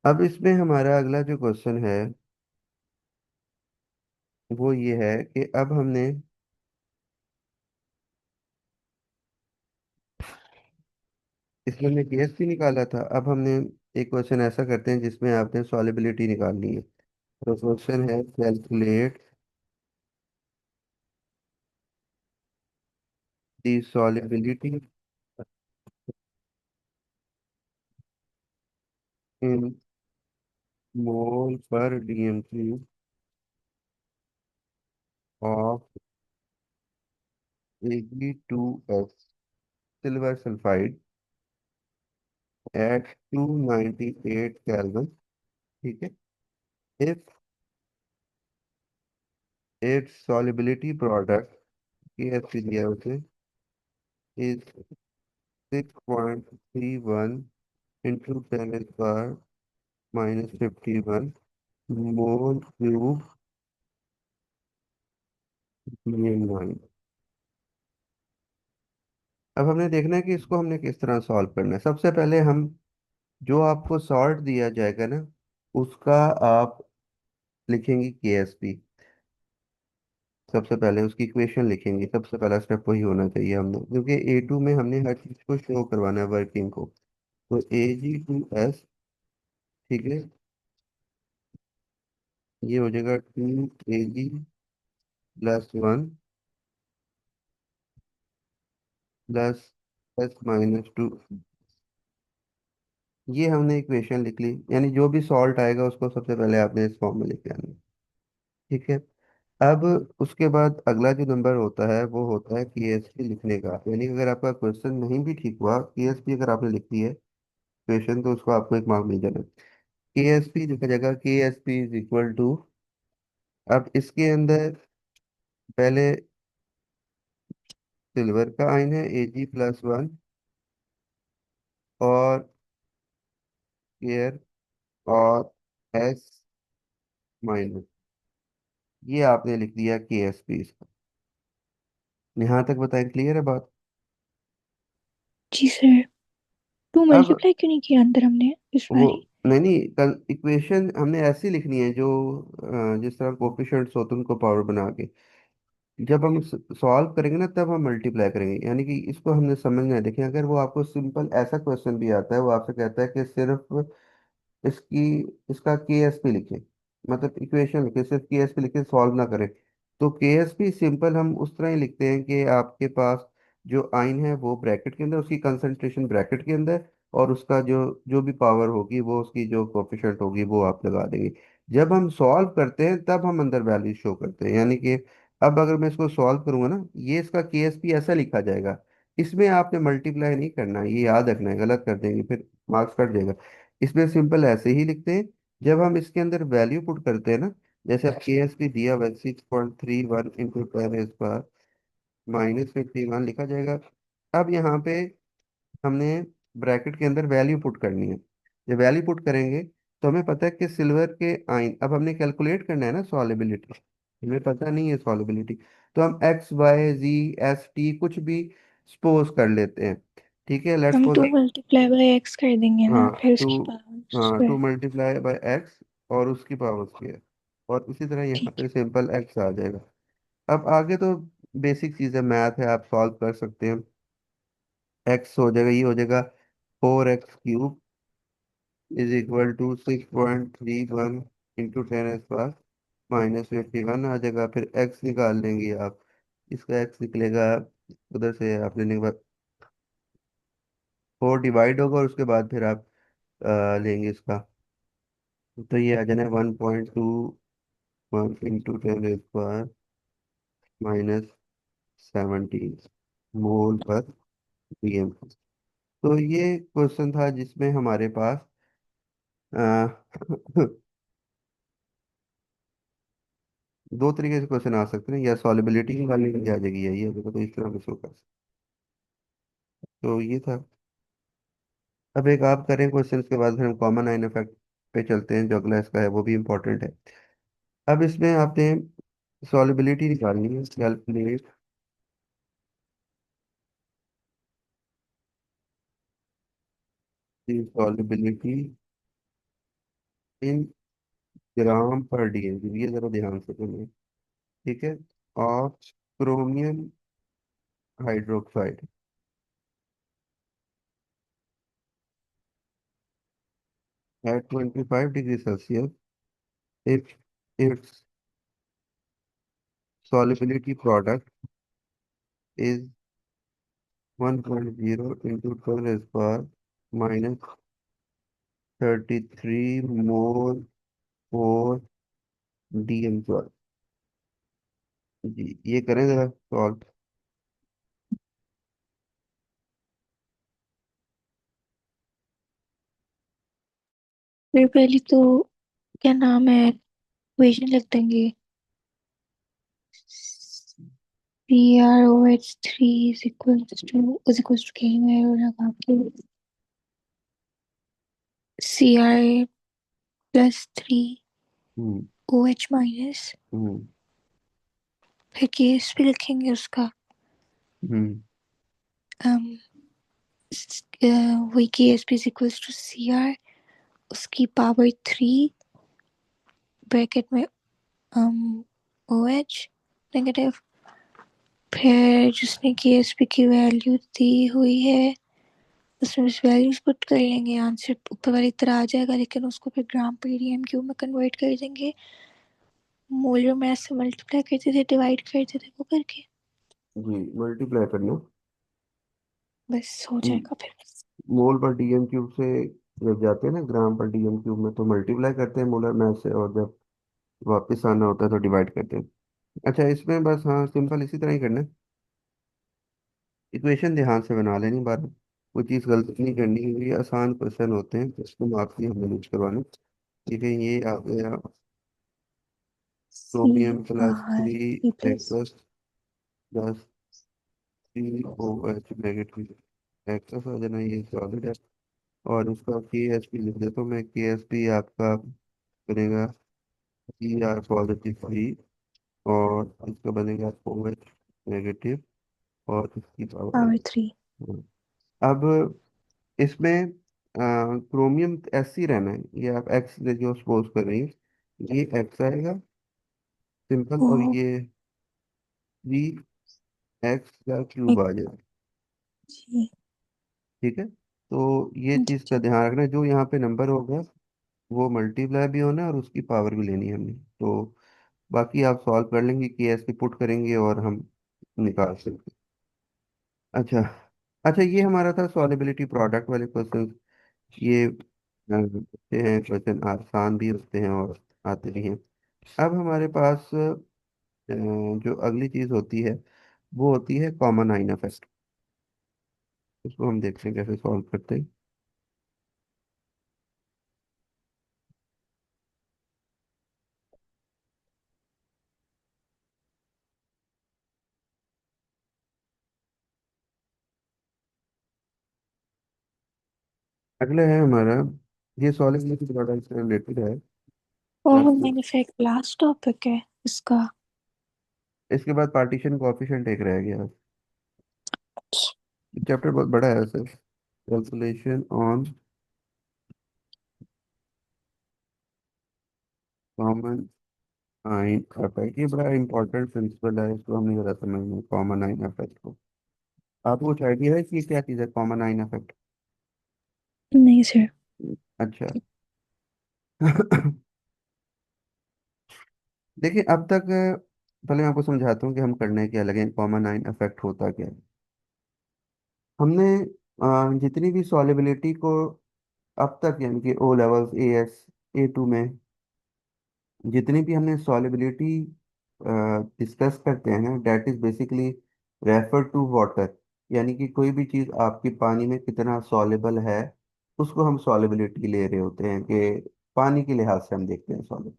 अब इसमें हमारा अगला जो क्वेश्चन है वो ये है कि अब हमने इसमें हमने केएसपी निकाला था। अब हमने एक क्वेश्चन ऐसा करते हैं जिसमें आपने सॉलिबिलिटी निकालनी है। तो क्वेश्चन है calculate the solubility in mol per dm cube of Ag2S silver sulphide at 298 kelvin. ठीक है। इफ इट्स solubility प्रोडक्ट के दिया उसे is 6.31 into 10⁻⁻51 mole cube PM9। अब हमने देखना है कि इसको हमने किस तरह सॉल्व करना है। सबसे पहले हम जो आपको सॉल्ट दिया जाएगा ना उसका आप लिखेंगे केएसपी। सबसे पहले उसकी इक्वेशन लिखेंगे। सबसे पहला स्टेप वही होना चाहिए हमने, क्योंकि A2 में हमने हर चीज को शो करवाना है वर्किंग को। तो Ag2S, ठीक है, ये हो जाएगा 2Ag+1 प्लस S-2। ये हमने इक्वेशन लिख ली, यानी जो भी सॉल्ट आएगा उसको सबसे पहले आपने इस फॉर्म में लिख के आना है। ठीक है। अब उसके बाद अगला जो नंबर होता है वो होता है केएसपी लिखने का। यानी कि अगर आपका क्वेश्चन नहीं भी ठीक हुआ, केएसपी अगर आपने लिख दी है क्वेश्चन, तो उसको आपको एक मार्क मिल जाना। केएसपी लिखा जाएगा केएसपी इज इक्वल टू। अब इसके अंदर पहले सिल्वर का आइन है Ag+1 और एयर और S-। ये आपने लिख दिया केएसपी इसका। यहाँ तक बताएं, क्लियर है बात? जी सर। टू अब मल्टीप्लाई क्यों नहीं किया अंदर हमने इस वो बारी? नहीं नहीं, कल इक्वेशन हमने ऐसी लिखनी है जो जिस तरह कोफिशिएंट्स होते हैं उनको पावर बना के जब हम सॉल्व करेंगे ना तब हम मल्टीप्लाई करेंगे। यानी कि इसको हमने समझना है। देखिए, अगर वो आपको सिंपल ऐसा क्वेश्चन भी आता है, वो आपसे कहता है कि सिर्फ इसकी इसका केएसपी लिखें, मतलब इक्वेशन लिखे, सिर्फ केएसपी लिखे, सॉल्व ना करें। तो केएसपी सिंपल हम उस तरह ही लिखते हैं कि आपके पास जो आइन है वो ब्रैकेट के अंदर, उसकी कंसंट्रेशन ब्रैकेट के अंदर, और उसका जो जो भी पावर होगी वो उसकी जो कोफिशिएंट होगी वो आप लगा देंगे। जब हम सॉल्व करते हैं तब हम अंदर वैल्यू शो करते हैं। यानी कि अब अगर मैं इसको सॉल्व करूंगा ना, ये इसका केएसपी ऐसा लिखा जाएगा। इसमें आपने मल्टीप्लाई नहीं करना है, ये याद रखना है, गलत कर देंगे फिर मार्क्स कट जाएगा। इसमें सिंपल ऐसे ही लिखते हैं। जब हम इसके अंदर वैल्यू पुट करते हैं ना, जैसे अब के एस पी दिया हुआ 6.31 इंटू 10⁻⁻51 लिखा जाएगा। अब यहाँ पे हमने ब्रैकेट के अंदर वैल्यू पुट करनी है। जब वैल्यू पुट करेंगे तो हमें पता है कि सिल्वर के आयन, अब हमने कैलकुलेट करना है ना सॉलिबिलिटी, हमें पता नहीं है सॉलिबिलिटी। तो हम XY Z S T कुछ भी सपोज कर लेते हैं। ठीक है, लेट्स हम suppose. To multiply by x कर देंगे हाँ ना, फिर टू, उसकी पावर हाँ स्क्वायर। 2 × X और उसकी पावर स्क्वायर, और इसी तरह यहाँ ठीक पे सिंपल X आ जाएगा। अब आगे तो बेसिक चीज़ है, मैथ है, आप सॉल्व कर सकते हैं। X हो जाएगा, ये हो जाएगा 4x³ is equal to 6.31 into 10⁻⁻51 आ जाएगा। फिर X निकाल लेंगे आप, इसका X निकलेगा उधर से आप लेने के बाद 4 डिवाइड होगा, और उसके बाद फिर आप लेंगे इसका। तो ये आ जाना 1.21 इंटू 10⁻⁻17 मोल पर पीएम। तो ये क्वेश्चन था जिसमें हमारे पास अ, दो तरीके से क्वेश्चन आ सकते हैं, या सॉलिबिलिटी निकालने की आ जाएगी, यही है देखो, तो इस तरह से शो कर सकते। तो ये था। अब एक आप करें क्वेश्चन के बाद फिर हम कॉमन आइन इफेक्ट पे चलते हैं, जो अगला इसका है वो भी इम्पोर्टेंट है। अब इसमें आपने सॉलिबिलिटी निकालनी है। कैलकुलेट द सॉलिबिलिटी इन ग्राम पर डीएम, ये जरा ध्यान से सुनिए। ठीक है। Of chromium hydroxide at 25 degrees Celsius, if its solubility product is 1.0 into 12 raised power minus 33 mole four DM12। जी, ये करें जरा सॉल्व। फिर पहले तो क्या नाम है, इक्वेशन लिख देंगे। CrOH3 is equals to K में और लगा के Cr+3 हम्म। OH माइनस, हम्म। फिर केस भी लिखेंगे उसका। हम्म। um, वही KSP is equals to Cr, उसकी पावर 3 ब्रैकेट में OH नेगेटिव, फिर जिसने KSP की वैल्यू दी हुई है उसमें बस वैल्यूज पुट कर लेंगे, आंसर ऊपर वाली तरह आ जाएगा, लेकिन उसको फिर ग्राम पर डीएम क्यूब में कन्वर्ट कर देंगे। मोलर मास से मल्टीप्लाई करते थे, डिवाइड करते थे, वो करके जी, मल्टीप्लाई करना। बस हो जाएगा फिर। मोल पर DM³ से जब जाते हैं ना ग्राम पर DM³ में, तो मल्टीप्लाई करते हैं मोलर मैथ से, और जब वापस आना होता है तो डिवाइड करते हैं। अच्छा, इसमें बस हाँ सिंपल इसी तरह ही करना है। इक्वेशन ध्यान से बना लेनी बार, कोई चीज़ गलती नहीं करनी, क्योंकि ये आसान क्वेश्चन होते हैं, तो इसको मार्क्स नहीं हमें यूज करवाने। ठीक है, ये आ गया C chromium plus R three E plus. X plus 3OH negative excess हो जाना, ये सॉलिड है। और उसका KSP लिख देता हूँ मैं। KSP आपका बनेगा CR+3, और इसका बनेगा OH नेगेटिव, और इसकी पावर पावर है। 3। अब इसमें क्रोमियम SC रहना है, ये आप एक्स जो सपोज कर रही है, ये एक्स आएगा सिंपल, ओ और ये 3x का क्यूब आ जाएगा। जी। ठीक है, तो ये जी चीज़ का जी। ध्यान रखना है, जो यहाँ पे नंबर होगा वो मल्टीप्लाई भी होना है, और उसकी पावर भी लेनी है हमने। तो बाकी आप सॉल्व कर लेंगे, KSP पुट करेंगे और हम निकाल सकते हैं। अच्छा। अच्छा, ये हमारा था सॉलिबिलिटी प्रोडक्ट वाले क्वेश्चन। ये होते हैं क्वेश्चन, आसान भी होते हैं और आते भी हैं। अब हमारे पास जो अगली चीज होती है वो होती है कॉमन आइन इफेक्ट। उसको हम देखते हैं कैसे सॉल्व करते हैं। अगला है हमारा, ये सॉलिबिलिटी प्रोडक्ट से रिलेटेड है। कॉमन आपको मैन इफेक्ट लास्ट टॉपिक है इसका। इसके बाद पार्टीशन कोएफिशिएंट एक रह गया। चैप्टर बहुत बड़ा है वैसे। कैलकुलेशन ऑन कॉमन आइन इफेक्ट, ये बड़ा इंपॉर्टेंट प्रिंसिपल है, इसको हमने जरा समझना, कॉमन आइन इफेक्ट को। आपको कुछ आइडिया है कि ये क्या चीज़ है कॉमन आइन इफेक्ट? नहीं सर। अच्छा। देखिए, अब तक पहले मैं आपको समझाता हूँ कि हम करने क्या लगे, कॉमन आइन इफेक्ट होता क्या है। हमने जितनी भी सॉलिबिलिटी को अब तक, यानी कि ओ लेवल्स, AS, A2 में जितनी भी हमने सॉलिबिलिटी डिस्कस करते हैं ना, that is basically refer to water. यानी कि कोई भी चीज़ आपकी पानी में कितना सॉलेबल है, उसको हम सॉलिबिलिटी ले रहे होते हैं, कि पानी के लिहाज से हम देखते हैं सॉलिबिलिटी।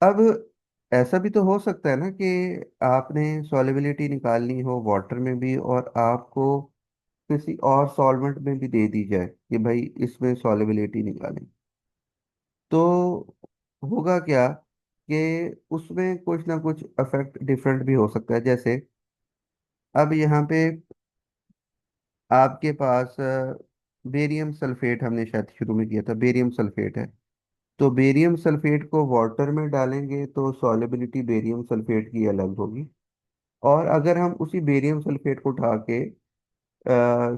अब ऐसा भी तो हो सकता है ना कि आपने सॉलिबिलिटी निकालनी हो वाटर में भी, और आपको किसी और सॉल्वेंट में भी दे दी जाए कि भाई इसमें सॉलिबिलिटी निकालें, तो होगा क्या कि उसमें कुछ ना कुछ इफेक्ट डिफरेंट भी हो सकता है। जैसे अब यहाँ पे आपके पास बेरियम सल्फेट, हमने शायद शुरू में किया था, बेरियम सल्फेट है। तो बेरियम सल्फेट को वाटर में डालेंगे तो सॉलिबिलिटी बेरियम सल्फेट की अलग होगी। और अगर हम उसी बेरियम सल्फेट को उठा के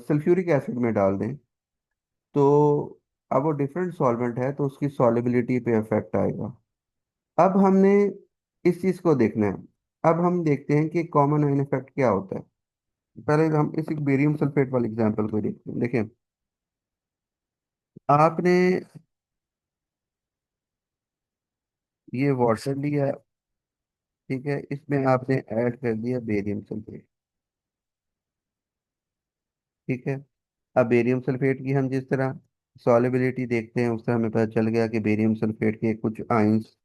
सल्फ्यूरिक एसिड में डाल दें, तो अब वो डिफरेंट सॉल्वेंट है तो उसकी सॉलिबिलिटी पे इफेक्ट आएगा। अब हमने इस चीज को देखना है। अब हम देखते हैं कि कॉमन आइन इफेक्ट क्या होता है। पहले हम इस बेरियम सल्फेट वाले एग्जांपल को देखते हैं। देखिए, आपने ये वाटर लिया, ठीक है, इसमें आपने ऐड कर दिया बेरियम सल्फेट, ठीक है। अब बेरियम सल्फेट की हम जिस तरह सॉलिबिलिटी देखते हैं उससे हमें पता चल गया कि बेरियम सल्फेट के कुछ आइंस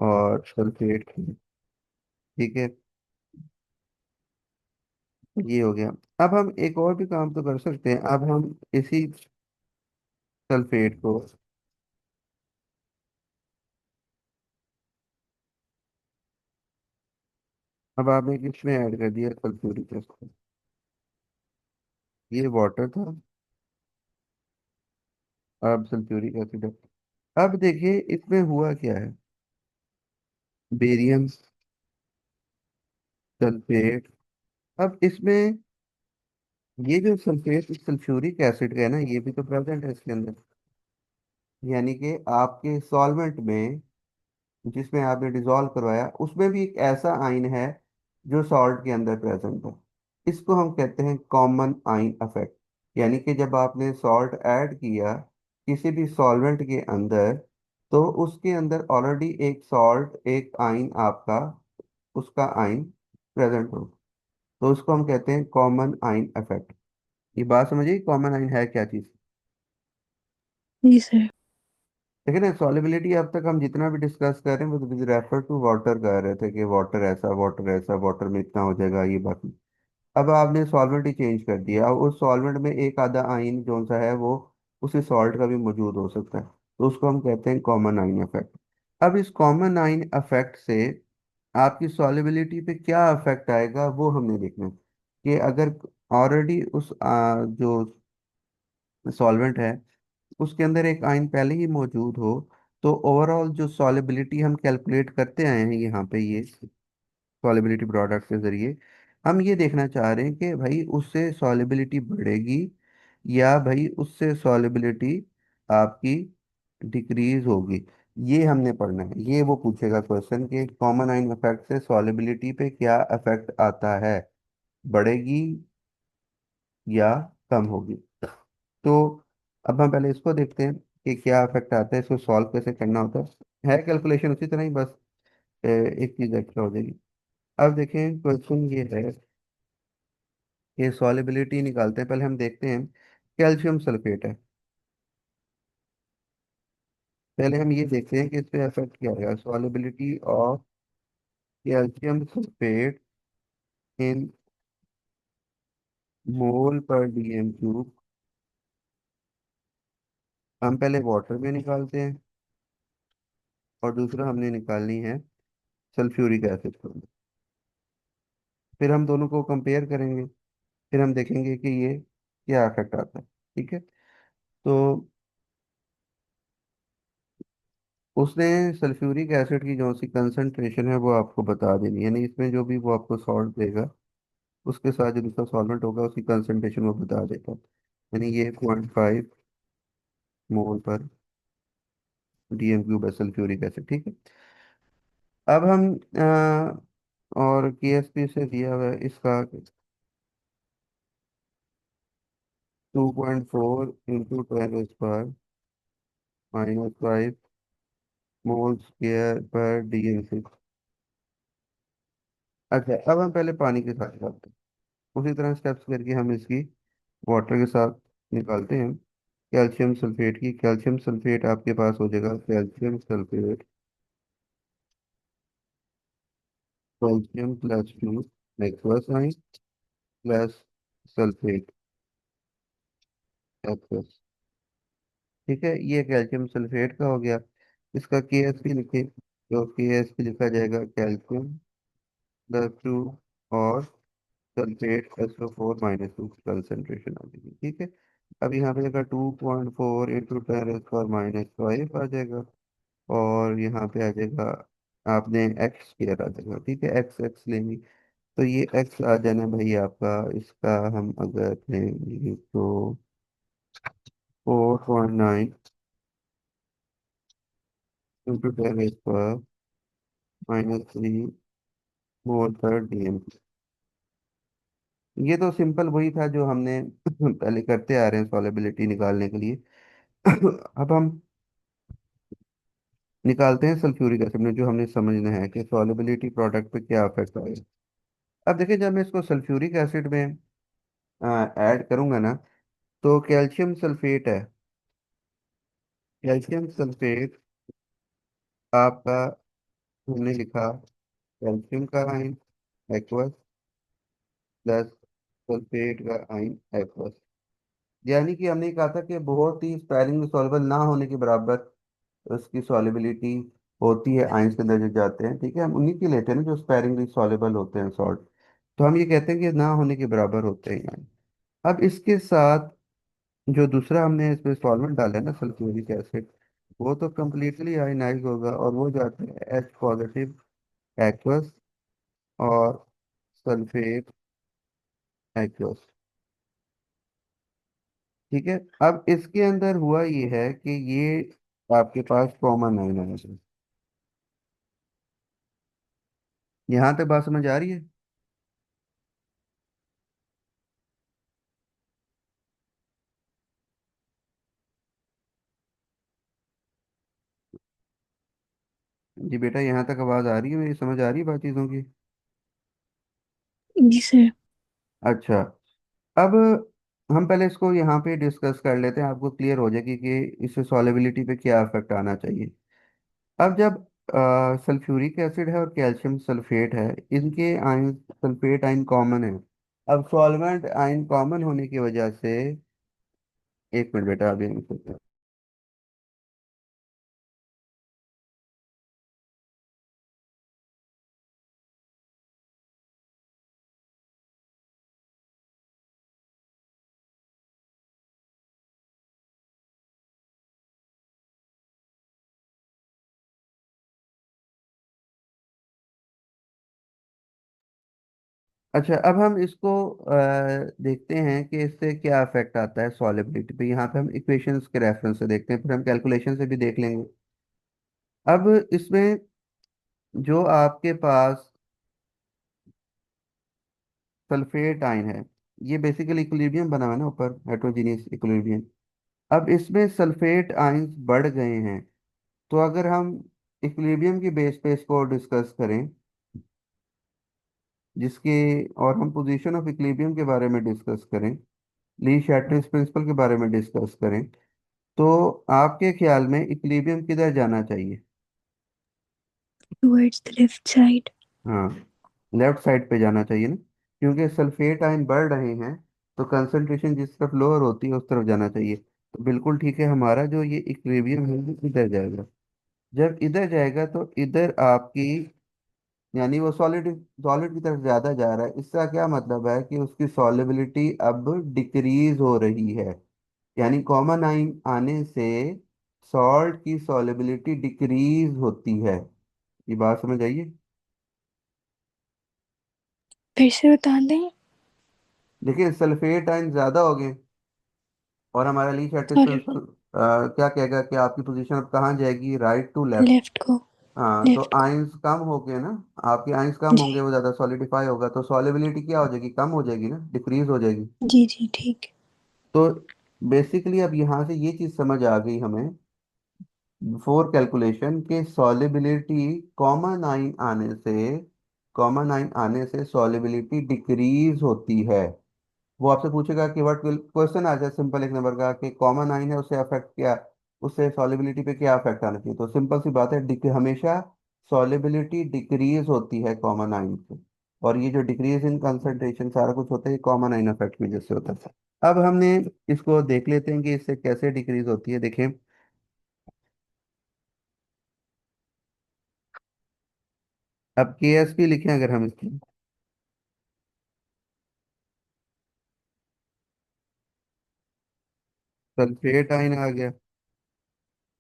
और सल्फेट की, ठीक है, ये हो गया। अब हम एक और भी काम तो कर सकते हैं। अब हम इसी सल्फेट को, अब आपने किसमें ऐड कर दिया, सल्फ्यूरिक एसिड। ये वाटर था, अब सल्फ्यूरिक एसिड है। अब देखिए इसमें हुआ क्या है, बेरियम सल्फेट। अब इसमें ये जो सल्फेट सल्फ्यूरिक एसिड का है ना, ये भी तो प्रेजेंट है इसके अंदर। यानी कि आपके सॉल्वेंट में जिसमें आपने डिजोल्व करवाया उसमें भी एक ऐसा आयन है जो सॉल्ट के अंदर प्रेजेंट है। इसको हम कहते हैं कॉमन आयन इफेक्ट। यानी कि जब आपने सॉल्ट ऐड किया किसी भी सॉल्वेंट के अंदर, तो उसके अंदर ऑलरेडी एक सॉल्ट एक आयन आपका उसका आयन प्रेजेंट हो, तो उसको हम कहते हैं कॉमन आयन इफेक्ट। ये बात समझिए कॉमन आयन है क्या चीज़। जी सर। देखिए ना, सॉलिबिलिटी अब तक हम जितना भी डिस्कस कर रहे हैं वो रेफर टू वाटर कर रहे थे कि वाटर ऐसा वाटर में इतना हो जाएगा ये बाकी। अब आपने सॉल्वेंट ही चेंज कर दिया, अब उस सॉल्वेंट में एक आधा आयन जो सा है वो उसी सॉल्ट का भी मौजूद हो सकता है, तो उसको हम कहते हैं कॉमन आयन इफेक्ट। अब इस कॉमन आयन इफेक्ट से आपकी सॉलिबिलिटी पे क्या इफेक्ट आएगा वो हमने देखना है। कि अगर ऑलरेडी उस जो सॉल्वेंट है उसके अंदर एक आयन पहले ही मौजूद हो, तो ओवरऑल जो सॉलिबिलिटी हम कैलकुलेट करते आए हैं यहाँ पे, ये सॉलिबिलिटी प्रोडक्ट के जरिए हम ये देखना चाह रहे हैं कि भाई उससे सॉलिबिलिटी बढ़ेगी या भाई उससे सॉलिबिलिटी आपकी डिक्रीज होगी। ये हमने पढ़ना है। ये वो पूछेगा क्वेश्चन कि कॉमन आइन इफेक्ट से सॉलिबिलिटी पे क्या इफेक्ट आता है, बढ़ेगी या कम होगी। तो अब हम पहले इसको देखते हैं कि क्या इफेक्ट आता है, इसको सॉल्व कैसे करना होता है कैलकुलेशन उसी तरह ही, बस एक चीज एक्स्ट्रा हो जाएगी। अब देखें क्वेश्चन ये है कि सॉलिबिलिटी निकालते हैं। पहले हम देखते हैं कैल्शियम सल्फेट है। पहले हम ये देखते हैं कि इस पे इफेक्ट क्या आएगा, solubility of calcium sulphate in mol per dm cube. हम पहले वाटर में निकालते हैं और दूसरा हमने निकालनी है सल्फ्यूरिक एसिड को। फिर हम दोनों को कंपेयर करेंगे, फिर हम देखेंगे कि ये क्या इफेक्ट आता है, ठीक है। तो उसने सल्फ्यूरिक एसिड की जो सी कंसंट्रेशन है वो आपको बता देनी है, यानी इसमें जो भी वो आपको सॉल्ट देगा उसके साथ जो दूसरा सॉल्वेंट होगा उसकी कंसंट्रेशन वो बता देगा। यानी ये 0.5 मोल पर डीएम क्यूब है सल्फ्यूरिक एसिड, ठीक है। अब हम और केएसपी से दिया हुआ है इसका 2.4 × 10⁻⁻⁵ मोल स्क्वायर पर डीएम। अच्छा, अब हम पहले पानी के साथ निकालते हैं, उसी तरह स्टेप्स करके हम इसकी वाटर के साथ निकालते हैं। कैल्शियम सल्फेट की, कैल्शियम सल्फेट आपके पास हो जाएगा कैल्शियम सल्फेट, कैल्शियम +2 एक्वस आइन प्लस सल्फेट एक्वस, ठीक है। ये कैल्शियम सल्फेट का हो गया। इसका के एस पी लिखे तो के एस पी लिखा जाएगा कैल्शियम +2 और सल्फेट SO4 -2 कंसंट्रेशन आ जाएगी, ठीक है। अब यहाँ पे जाएगा 2.4 इंटू 10⁻⁻5 आ जाएगा। और यहाँ पे आ जाएगा, आपने एक्स स्क्वायर आ जाएगा, ठीक है, एक्स एक्स लेंगे। तो ये एक्स आ जाना भाई आपका, इसका हम अगर लेंगे तो 4.9 इंटू 10⁻³ मोल पर डीएम। ये तो सिंपल वही था जो हमने पहले करते आ रहे हैं सॉलिबिलिटी निकालने के लिए। अब हम निकालते हैं सल्फ्यूरिक एसिड में, जो हमने समझना है कि सॉलिबिलिटी प्रोडक्ट पे क्या इफेक्ट आएगा। अब देखिए, जब मैं इसको सल्फ्यूरिक एसिड में ऐड करूंगा ना, तो कैल्शियम सल्फेट है, कैल्शियम सल्फेट आपका, हमने लिखा कैल्शियम का आयन एक्वस प्लस सल्फेट का आयन एक्वस। यानी कि हमने कहा था कि बहुत ही स्पेरिंगली सॉल्युबल ना होने के बराबर उसकी सॉलिबिलिटी होती है आयंस के अंदर जो जाते हैं, ठीक है, हम उन्हीं की लेते हैं ना जो स्पेरिंगली सॉल्युबल होते हैं सॉल्ट। तो हम ये कहते हैं कि ना होने के बराबर होते हैं आयन। अब इसके साथ जो दूसरा हमने इसमें सॉल्वेंट डाला है ना, सल्फ्यूरिक एसिड, वो तो कम्प्लीटली आयनाइज होगा और वो जाते हैं एच पॉजिटिव एक्वस और सल्फेट एक्वस, ठीक है। अब इसके अंदर हुआ ये है कि ये आपके पास कॉमन आयन है। यहाँ तक बात समझ आ रही है? जी बेटा, यहाँ तक आवाज आ रही है मेरी, समझ आ रही है बात चीजों की? जी सर। अच्छा। अब हम पहले इसको यहाँ पे डिस्कस कर लेते हैं, आपको क्लियर हो जाएगी कि इससे सॉलिबिलिटी पे क्या इफेक्ट आना चाहिए। अब जब सल्फ्यूरिक एसिड है और कैल्शियम सल्फेट है, इनके आयन, सल्फेट आयन कॉमन है। अब सॉल्वेंट आयन कॉमन होने की वजह से, एक मिनट बेटा अभी अच्छा, अब हम इसको देखते हैं कि इससे क्या इफेक्ट आता है सॉलिबिलिटी पे। यहाँ पे हम इक्वेशंस के रेफरेंस से देखते हैं, फिर हम कैलकुलेशन से भी देख लेंगे। अब इसमें जो आपके पास सल्फेट आयन है, ये बेसिकली इक्विलिब्रियम बना हुआ है ना ऊपर, हेट्रोजीनियस इक्विलिब्रियम। अब इसमें सल्फेट आयंस बढ़ गए हैं। तो अगर हम इक्विलिब्रियम की बेस पे इसको डिस्कस करें, जिसके, और हम पोजीशन ऑफ इक्विलिब्रियम के बारे में डिस्कस करें, ली शैट्रिस प्रिंसिपल के बारे में डिस्कस करें, तो आपके ख्याल में इक्विलिब्रियम किधर जाना चाहिए? Towards the left side. हाँ, लेफ्ट साइड पे जाना चाहिए ना, क्योंकि सल्फेट आयन बढ़ रहे हैं, तो कंसंट्रेशन जिस तरफ लोअर होती है उस तरफ जाना चाहिए। तो बिल्कुल ठीक है, हमारा जो ये इक्विलिब्रियम है वो इधर जाएगा। जब इधर जाएगा तो इधर आपकी, यानी वो सॉलिड, सॉलिड की तरफ ज्यादा जा रहा है, इसका क्या मतलब है कि उसकी सॉलिबिलिटी अब डिक्रीज हो रही है। यानी कॉमन आइन आने से सॉल्ट की सॉलिबिलिटी डिक्रीज होती है। ये बात समझ आइए? फिर से बता दें। देखिए, सल्फेट आयन ज्यादा हो गए और हमारा ली शैटिस सॉरी। प्रिंसिपल क्या कहेगा कि आपकी पोजीशन अब कहाँ जाएगी, राइट टू लेफ्ट। लेफ्ट को। हाँ, तो लेफ्ट को। आयंस कम हो गए ना, आपके आयंस कम जी। होंगे, वो ज्यादा सॉलिडिफाई होगा, तो सॉलिबिलिटी क्या हो जाएगी, कम हो जाएगी ना, डिक्रीज हो जाएगी। जी जी ठीक। तो बेसिकली अब यहाँ से ये चीज समझ आ गई हमें फोर कैलकुलेशन के सॉलिबिलिटी, कॉमन आइन आने से, कॉमन आइन आने से सॉलिबिलिटी डिक्रीज होती है। वो आपसे पूछेगा कि व्हाट विल, क्वेश्चन आ जाए सिंपल एक नंबर का कि कॉमन आइन है, उससे अफेक्ट क्या, उससे सॉलिबिलिटी पे क्या अफेक्ट आना चाहिए। तो सिंपल सी बात है, हमेशा सॉलिबिलिटी डिक्रीज होती है कॉमन आइन से। और ये जो डिक्रीज इन कंसंट्रेशन सारा कुछ होता है, कॉमन आइन इफेक्ट की वजह से होता है। अब हमने इसको देख लेते हैं कि इससे कैसे डिक्रीज होती है। देखें, अब के एस पी लिखें अगर हम इसकी, सल्फेट आयन आ गया।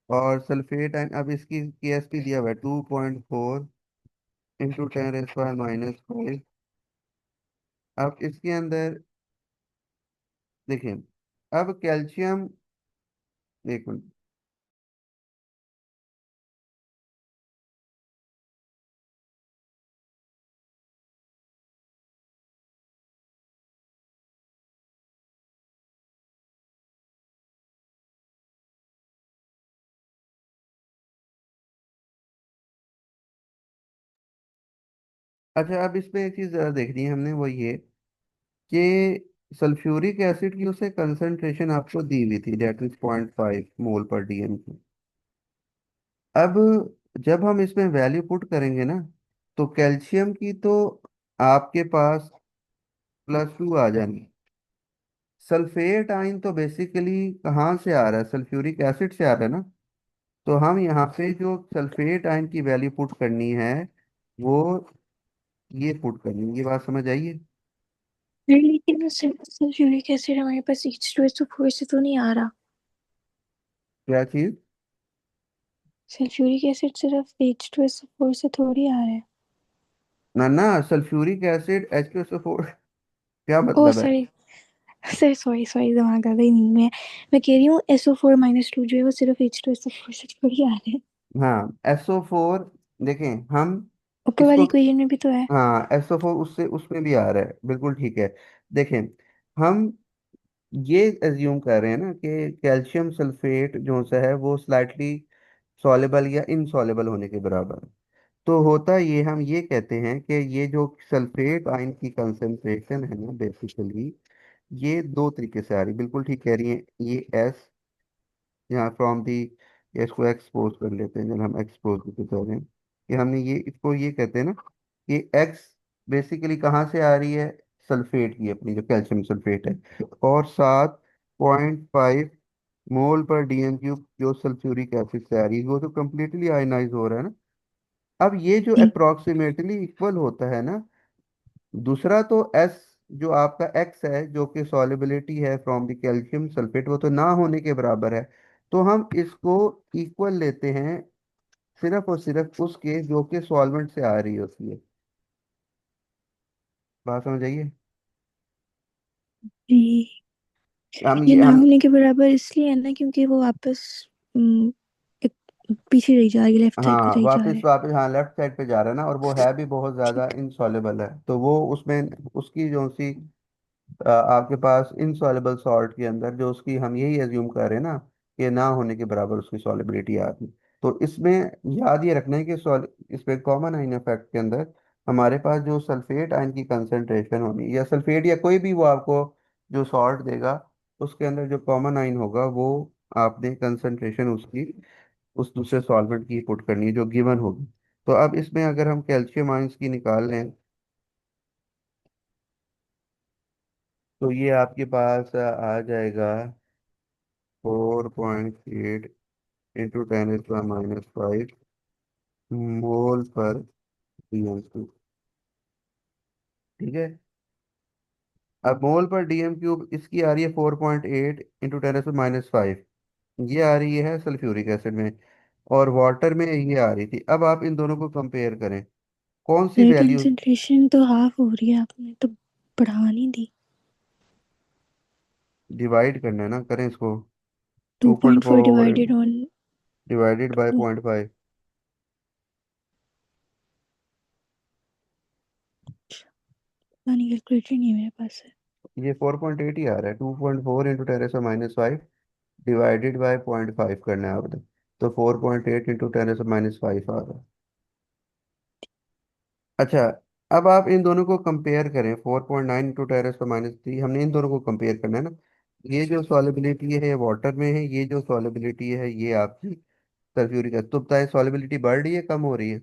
और सल्फेट आयन, अब इसकी केएसपी दिया हुआ है 2.4 इंटू 10⁻⁻5। अब इसके अंदर देखिए, अब कैल्शियम, एक मिनट। अच्छा, अब इसमें एक चीज देखनी है हमने, वो ये कि सल्फ्यूरिक एसिड की उसे कंसंट्रेशन आपको दी हुई थी, that is 0.5 mole per DM की। अब जब हम इसमें वैल्यू पुट करेंगे ना, तो कैल्शियम की तो आपके पास +2 आ जाएंगे। सल्फेट आयन तो बेसिकली कहाँ से आ रहा है, सल्फ्यूरिक एसिड से आ रहा है ना। तो हम यहाँ पे जो सल्फेट आयन की वैल्यू पुट करनी है, वो ये पुट करनी है। ये बात समझ आइए। नहीं, लेकिन वो सिंपल सल्फ्यूरिक एसिड हमारे पास H2SO4 से तो नहीं आ रहा। क्या चीज? सल्फ्यूरिक एसिड सिर्फ H2SO4 से थोड़ी आ रहा है। ना ना, सल्फ्यूरिक एसिड H2SO4 क्या ओ मतलब है? सॉरी, सर सॉरी सॉरी, दिमाग ज़्यादा ही नहीं। मैं कह रही हूँ SO4-2 जो है वो सिर्फ H2SO4 से थोड़ी आ रहा है। हाँ, SO4, देखें हम ऊपर वाली इसको, इक्वेशन में भी तो है। हाँ SO4 उससे उसमें भी आ रहा है, बिल्कुल ठीक है। देखें, हम ये एज्यूम कर रहे हैं ना कि कैल्शियम सल्फेट जो सा है वो स्लाइटली सॉलेबल या इनसॉलेबल होने के बराबर है। तो होता ये, हम ये कहते हैं कि ये जो सल्फेट आयन की कंसंट्रेशन है ना, बेसिकली ये दो तरीके से आ रही, बिल्कुल ठीक कह रही है। ये एस, यहाँ फ्रॉम दी, इसको एक्सपोज कर लेते हैं, जब हम एक्सपोज की कर रहे हैं कि हमने ये, इसको ये कहते हैं ना कि एक्स बेसिकली कहाँ से आ रही है, सल्फेट की, अपनी जो कैल्शियम सल्फेट है। और 7.5 मोल पर डीएम क्यूब जो सल्फ्यूरिक एसिड से आ रही है, वो तो कम्प्लीटली आयनाइज हो रहा है ना। अब ये जो जी। अप्रोक्सीमेटली इक्वल होता है ना, दूसरा तो एस जो आपका एक्स है, जो कि सॉलिबिलिटी है फ्रॉम द कैल्शियम सल्फेट, वो तो ना होने के बराबर है। तो हम इसको इक्वल लेते हैं सिर्फ और सिर्फ उसके जो कि सॉल्वेंट से आ रही होती है। बात समझ आइए। जी। हम ये ये ना हम होने के बराबर इसलिए है ना क्योंकि वो वापस हम्म, एक पीछे रही जा रही है, लेफ्ट साइड पे हाँ, रही जा रहा वापस है। वापस, हाँ लेफ्ट साइड पे जा रहा है ना, और वो है भी बहुत ज़्यादा ठीक। इनसॉलेबल है, तो वो उसमें उसकी जो सी आपके पास इनसॉलेबल सॉल्ट के अंदर जो उसकी, हम यही एज्यूम कर रहे हैं ना कि ना होने के बराबर उसकी सॉलिबिलिटी आ रही। तो इसमें याद ये रखना है कि इसमें कॉमन आइन इफेक्ट के अंदर हमारे पास जो सल्फेट आयन की कंसंट्रेशन होनी, या सल्फेट या कोई भी वो आपको जो सॉल्ट देगा, उसके अंदर जो कॉमन आइन होगा वो आपने कंसंट्रेशन उसकी उस दूसरे सॉल्वेंट की पुट करनी है जो गिवन होगी। तो अब इसमें अगर हम कैल्शियम आयंस की निकाल लें, तो ये आपके पास आ जाएगा 4.8 इंटू 10⁻⁻5 मोल पर डीएम क्यूब। ठीक है। अब मोल पर डीएम क्यूब इसकी आ रही है 4.8 इंटू 10⁻⁻5, ये आ रही है सल्फ्यूरिक एसिड में। और वाटर में ये आ रही थी। अब आप इन दोनों को कंपेयर करें, कौन सी मेरी वैल्यू कंसंट्रेशन तो हाफ हो रही है, आपने तो बढ़ा नहीं दी। डिवाइड करना है ना, करें इसको। Two point 2.4 four divided on divided by 2। 0.5। नहीं, कैलकुलेटर नहीं है मेरे पास है। ये 4.8 ही आ रहा है। 2.4 इंटू 10⁻⁵ डिवाइडेड बाय 0.5 करना है आपने, तो 4.8 इंटू 10⁻⁵ आ रहा है। अच्छा, अब आप इन दोनों को कंपेयर करें, 4.9 इंटू 10⁻³ हमने इन दोनों को कंपेयर करना है ना। ये जो सॉलिबिलिटी है वाटर में है, ये जो सॉलिबिलिटी है ये आपकी सल्फ्यूरिक है। तो बताए सॉलिबिलिटी बढ़ रही है, कम हो रही है?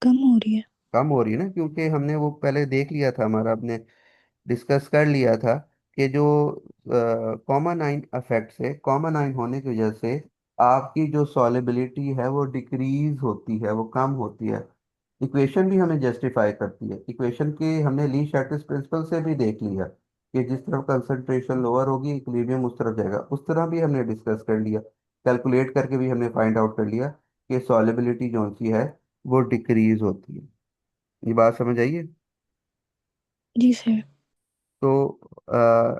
कम हो रही है। कम हो रही है ना, क्योंकि हमने वो पहले देख लिया था, हमारा आपने डिस्कस कर लिया था कि जो कॉमन आइन इफेक्ट से, कॉमन आइन होने की वजह से आपकी जो सॉलिबिलिटी है वो डिक्रीज होती है, वो कम होती है। इक्वेशन भी हमें जस्टिफाई करती है, इक्वेशन के हमने ली शर्टिस प्रिंसिपल से भी देख लिया। कि जिस तरफ कंसंट्रेशन लोअर होगी इक्विलिब्रियम उस तरफ जाएगा। उस तरह भी हमने डिस्कस कर लिया, कैलकुलेट करके भी हमने फाइंड आउट कर लिया कि सॉलिबिलिटी जो सी है वो डिक्रीज होती है। ये बात समझ आइए। जी सर। तो आ,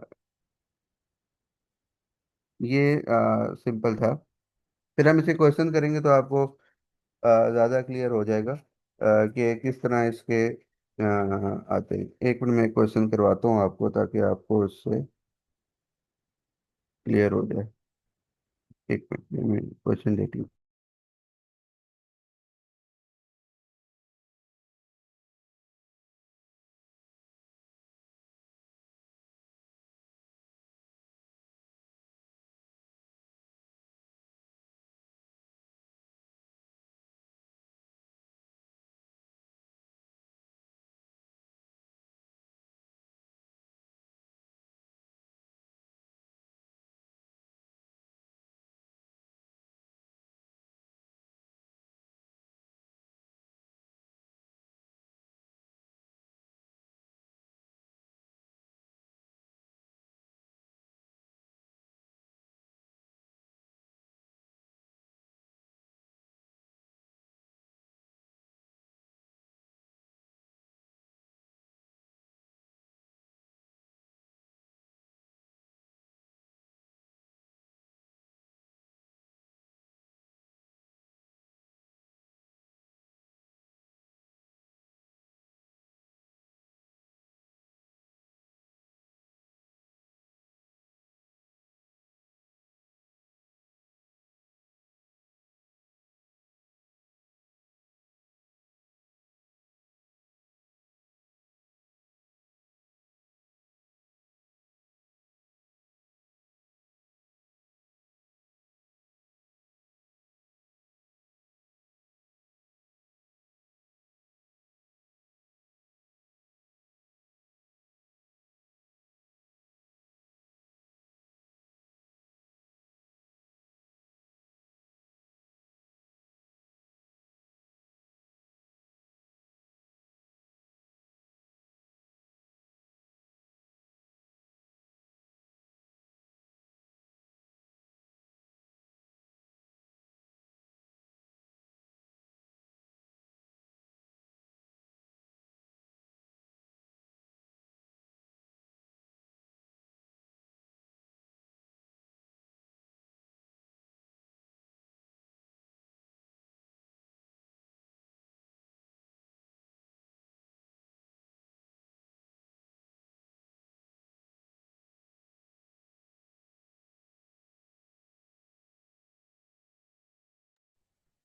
ये सिंपल था। फिर हम इसे क्वेश्चन करेंगे तो आपको ज़्यादा क्लियर हो जाएगा कि किस तरह इसके आते हैं। एक मिनट में क्वेश्चन करवाता हूँ आपको ताकि आपको इससे क्लियर हो जाए। एक मिनट में क्वेश्चन देती हूँ।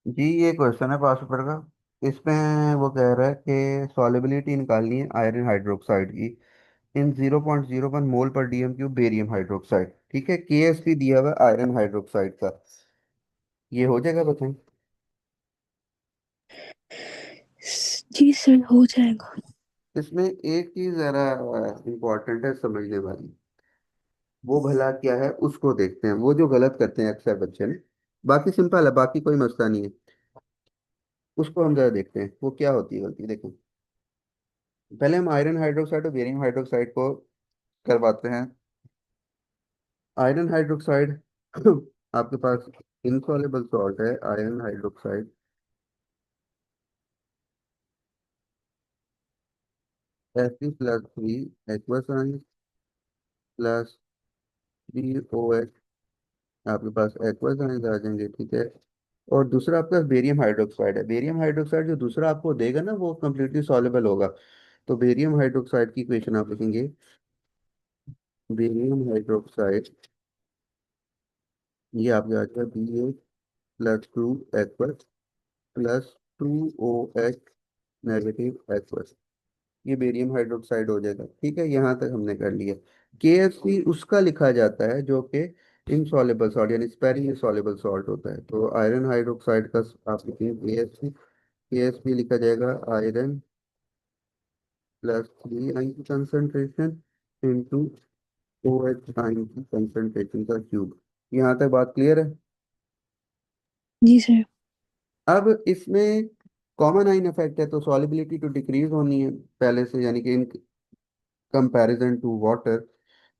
जी ये क्वेश्चन है 5 पेपर का। इसमें वो कह रहा है कि सॉलिबिलिटी निकालनी है आयरन हाइड्रोक्साइड की इन 0.01 मोल per dm cube barium hydroxide. ठीक है, केएसपी दिया हुआ है आयरन हाइड्रोक्साइड का। ये हो जाएगा बताएं। जी सर, हो जाएगा। इसमें एक चीज जरा इम्पोर्टेंट है समझने वाली। वो भला क्या है उसको देखते हैं, वो जो गलत करते हैं अक्सर बच्चे ने। बाकी सिंपल है, बाकी कोई मसला नहीं है। उसको हम जरा देखते हैं वो क्या होती है गलती। देखो, पहले हम आयरन हाइड्रोक्साइड और बेरियम हाइड्रोक्साइड को करवाते हैं। आयरन हाइड्रोक्साइड आपके पास इनसॉल्युबल सॉल्ट है iron hydroxide. Fe+3 aqueous ion +3OH आपके पास एक्वस आयन आ जाएंगे। ठीक है, और दूसरा आपका बेरियम हाइड्रोक्साइड है। बेरियम हाइड्रोक्साइड जो दूसरा आपको देगा ना वो कम्प्लीटली सॉल्युबल होगा। तो बेरियम हाइड्रोक्साइड की इक्वेशन आप लिखेंगे। बेरियम हाइड्रोक्साइड ये आपके आ जाएगा Ba+2 एक्वस +2OH -एक्वस। ये बेरियम हाइड्रोक्साइड हो जाएगा। ठीक है, यहाँ तक हमने कर लिया। KFC उसका लिखा जाता है जो कि इनसॉल्युबल सॉल्ट यानी स्पेरिंग सॉल्युबल सॉल्ट होता है। तो आयरन हाइड्रोक्साइड का आप लिखेंगे KFC। KFC लिखा जाएगा आयरन +3 आयन की कंसंट्रेशन इंटू OH आयन की कंसंट्रेशन का क्यूब। यहाँ तक बात क्लियर है। जी सर। अब इसमें कॉमन आइन इफेक्ट है तो सॉलिबिलिटी तो डिक्रीज होनी है पहले से, यानी कि इन कंपैरिजन टू वाटर।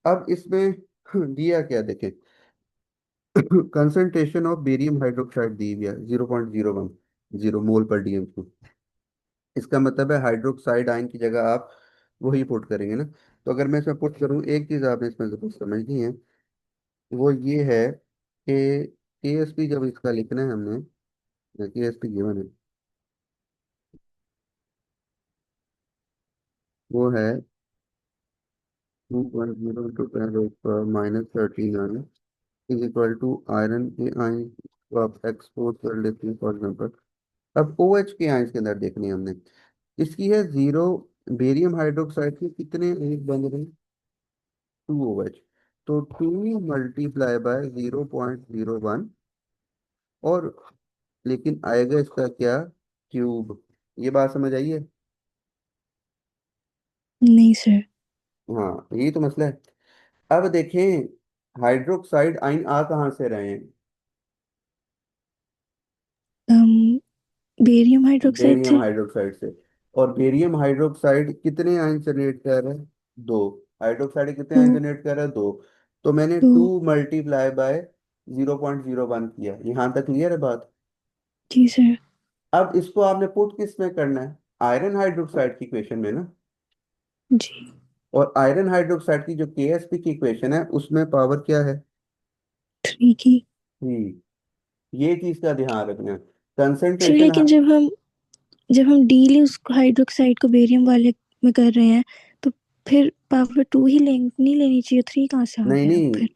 अब इसमें दिया क्या देखें, कंसंट्रेशन ऑफ बेरियम हाइड्रोक्साइड दी हुई है 0.010 मोल पर डीएम। इसका मतलब है हाइड्रोक्साइड आयन की जगह आप वही पुट करेंगे ना। तो अगर मैं इसमें पुट करूँ, एक चीज़ आपने इसमें जरूर समझनी है, वो ये है कि के एस पी जब इसका लिखना है हमने, के एस पी गिवन है, वो है 2.0 × 10⁻³ इज इक्वल टू आयरन के आयन को आप एक्सपोज कर लेते हैं फॉर एग्जाम्पल। अब ओ एच के आयन के अंदर देखनी है हमने, इसकी है 0, बेरियम हाइड्रोक्साइड के कितने अणु बन रहे हैं, 2 OH। तो 2 × 10⁻⁴ और लेकिन आएगा इसका क्या, क्यूब। ये बात समझ आई है? नहीं सर। हाँ, यही तो मसला है। अब देखें, हाइड्रोक्साइड आयन आ कहाँ से रहे हैं, बेरियम हाइड्रोक्साइड बेरियम से। हाइड्रोक्साइड से। और बेरियम हाइड्रोक्साइड कितने आयन जनरेट कर रहा है, 2। हाइड्रोक्साइड कितने तो आयन जनरेट कर रहा है, 2। तो मैंने तो 2 × 10⁻⁴ किया, यहाँ तक क्लियर है बात। जी सर। अब इसको आपने पुट किस में करना है, आयरन हाइड्रोक्साइड की इक्वेशन में ना। जी। और आयरन हाइड्रोक्साइड की जो केएसपी की इक्वेशन है उसमें पावर क्या है, 3 की। 3। ये चीज का ध्यान रखना है, सर कंसंट्रेशन। लेकिन जब हम डीली उस हाइड्रोक्साइड को बेरियम वाले में कर रहे हैं, तो फिर पावर 2 ही नहीं लेनी चाहिए, 3 कहाँ से आ नहीं गया अब नहीं, फिर।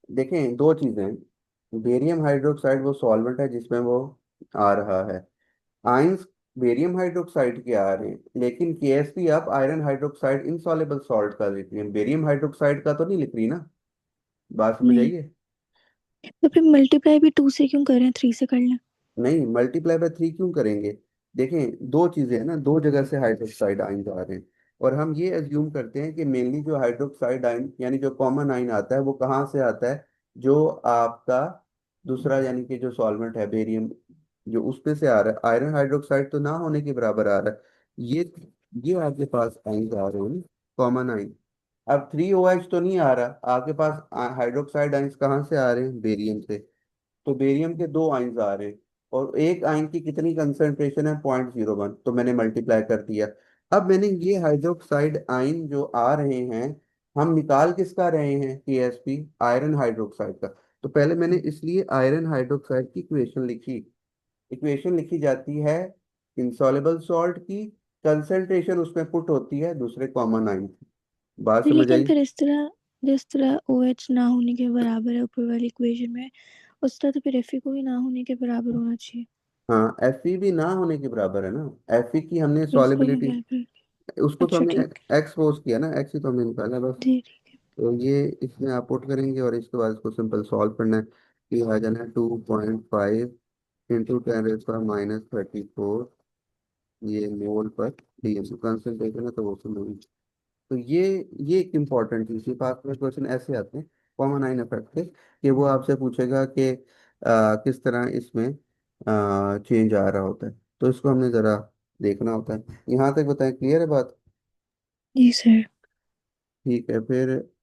देखें दो चीजें, बेरियम हाइड्रोक्साइड वो सॉल्वेंट है जिसमें वो आ रहा है, आयंस बेरियम हाइड्रोक्साइड के आ रहे हैं, लेकिन केएसपी आप आयरन हाइड्रोक्साइड इनसॉल्युबल सॉल्ट का लिख रही है, बेरियम हाइड्रोक्साइड का तो नहीं लिख रही ना। बात समझ नहीं, आइए। तो फिर मल्टीप्लाई भी 2 से क्यों कर रहे हैं, 3 से कर लें। नहीं, ×3 क्यों करेंगे, देखें दो चीजें हैं ना, दो जगह से हाइड्रोक्साइड आयन आ रहे हैं। और हम ये एज्यूम करते हैं कि मेनली जो हाइड्रोक्साइड आयन यानी जो कॉमन आयन आता है वो कहाँ से आता है, जो आपका दूसरा यानी कि जो सॉल्वेंट है बेरियम, जो उसमें से आ रहा है। आयरन हाइड्रोक्साइड तो ना होने के बराबर आ रहा है। ये आपके पास आयन आ रहे हैं, कॉमन आयन। अब 3 OH तो नहीं आ रहा आपके पास, हाइड्रोक्साइड आयन्स कहाँ से आ रहे हैं, बेरियम से। तो बेरियम के दो आयन्स आ रहे हैं, और एक आयन की कितनी कंसंट्रेशन है, 0.01, तो मैंने मल्टीप्लाई कर दिया। अब मैंने ये हाइड्रोक्साइड आयन जो आ रहे हैं, हम निकाल किसका रहे हैं, केएसपी आयरन हाइड्रोक्साइड का। तो पहले मैंने इसलिए आयरन हाइड्रोक्साइड की इक्वेशन लिखी। इक्वेशन लिखी जाती है इंसॉल्युबल सॉल्ट की, कंसंट्रेशन उसमें पुट होती है दूसरे कॉमन आयन की। बात समझ लेकिन आई? फिर इस तरह, जिस तरह ओ एच ना होने के बराबर है ऊपर वाली इक्वेशन में, उस तरह तो फिर एफ को भी ना होने के बराबर होना चाहिए। हाँ, एफ भी ना होने के बराबर है ना। एफ की हमने फिर उसको सॉलिबिलिटी, निकाल कर। उसको तो अच्छा हमने ठीक। एक्सपोज किया ना, एक्स ही तो हमने निकाला बस। जी ठीक है। तो ये इसमें आप पुट करेंगे और इसके बाद इसको सिंपल सॉल्व करना है। कि आ जाना है 2.5 × 10⁻⁴ ये मोल पर डीएम कंसंट्रेशन है, तो वो सुनो। तो ये एक इम्पॉर्टेंट चीज है, पास में क्वेश्चन ऐसे आते हैं कॉमन आइन इफेक्ट के, कि वो आपसे पूछेगा कि किस तरह इसमें चेंज आ रहा होता है, तो इसको हमने जरा देखना होता है। यहाँ तक बताएं, क्लियर है बात? जी सर। ठीक है फिर।